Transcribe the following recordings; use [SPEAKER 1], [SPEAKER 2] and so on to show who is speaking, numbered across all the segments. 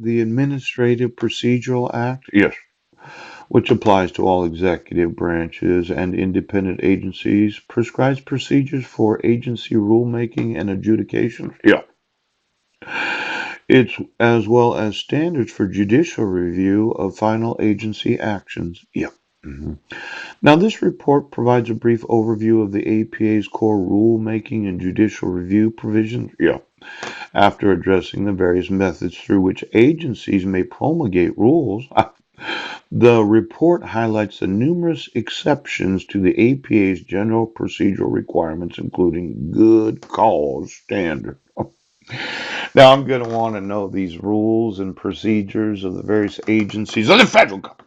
[SPEAKER 1] The Administrative Procedural Act, yes, which applies to all executive branches and independent agencies, prescribes procedures for agency rulemaking and adjudication. Yeah. It's as well as standards for judicial review of final agency actions. Yeah. Mhm. Now, this report provides a brief overview of the APA's core rulemaking and judicial review provisions. Yeah. After addressing the various methods through which agencies may promulgate rules, the report highlights the numerous exceptions to the APA's general procedural requirements, including good cause standard. Now, I'm going to want to know these rules and procedures of the various agencies of the federal government.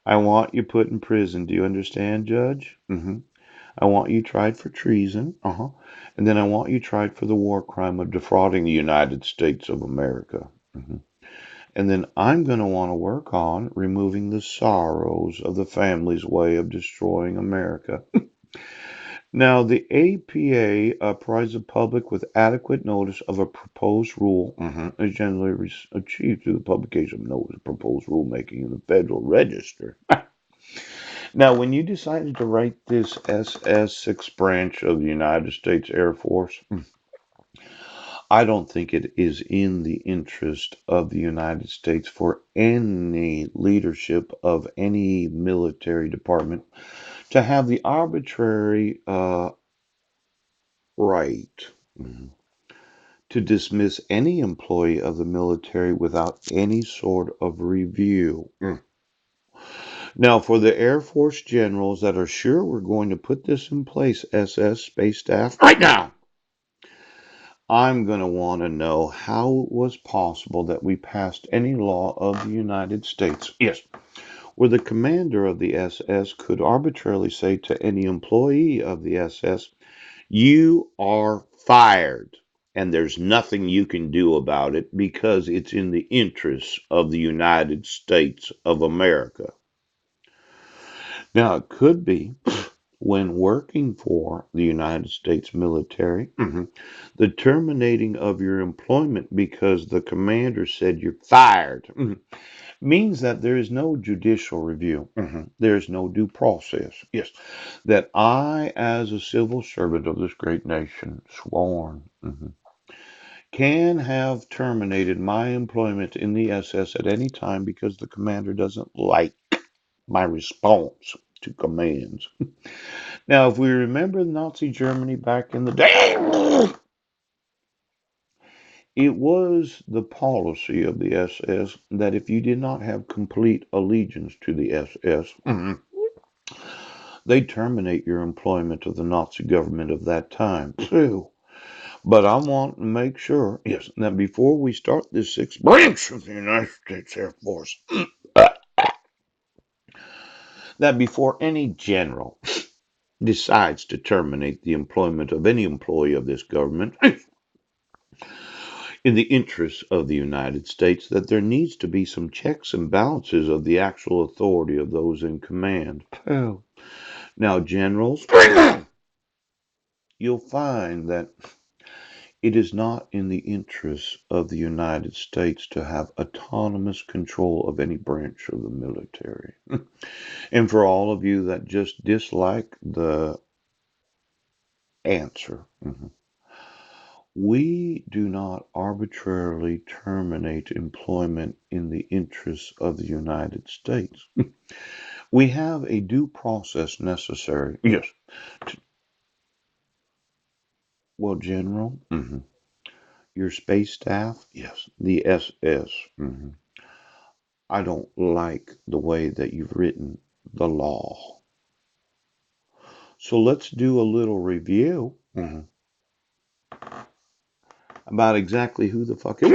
[SPEAKER 1] I want you put in prison. Do you understand, Judge? I want you tried for treason. And then I want you tried for the war crime of defrauding the United States of America. And then I'm going to want to work on removing the sorrows of the family's way of destroying America. Now, the APA provides the public with adequate notice of a proposed rule, is generally achieved through the publication of notice of proposed rulemaking in the Federal Register. Now, when you decided to write this SS 6 branch of the United States Air Force, I don't think it is in the interest of the United States for any leadership of any military department to have the arbitrary right mhm, to dismiss any employee of the military without any sort of review. Now, for the Air Force generals that are sure we're going to put this in place, SS Space Staff, right now, I'm going to want to know how it was possible that we passed any law of the United States. Yes. Where the commander of the SS could arbitrarily say to any employee of the SS, you are fired, and there's nothing you can do about it because it's in the interests of the United States of America. Now, it could be when working for the United States military, the terminating of your employment because the commander said you're fired means that there is no judicial review. There is no due process. Yes, that I, as a civil servant of this great nation, sworn, can have terminated my employment in the SS at any time because the commander doesn't like my response to commands. Now, if we remember Nazi Germany back in the day, it was the policy of the SS that if you did not have complete allegiance to the SS, they terminate your employment of the Nazi government of that time too. But I want to make sure, yes, that before we start this sixth branch of the United States Air Force, that before any general decides to terminate the employment of any employee of this government, in the interests of the United States, that there needs to be some checks and balances of the actual authority of those in command. Now, generals, you'll find that it is not in the interests of the United States to have autonomous control of any branch of the military. And for all of you that just dislike the answer, we do not arbitrarily terminate employment in the interests of the United States. We have a due process necessary. Yes. Well, General, your space staff, yes, the SS. I don't like the way that you've written the law. So let's do a little review about exactly who the fuck is.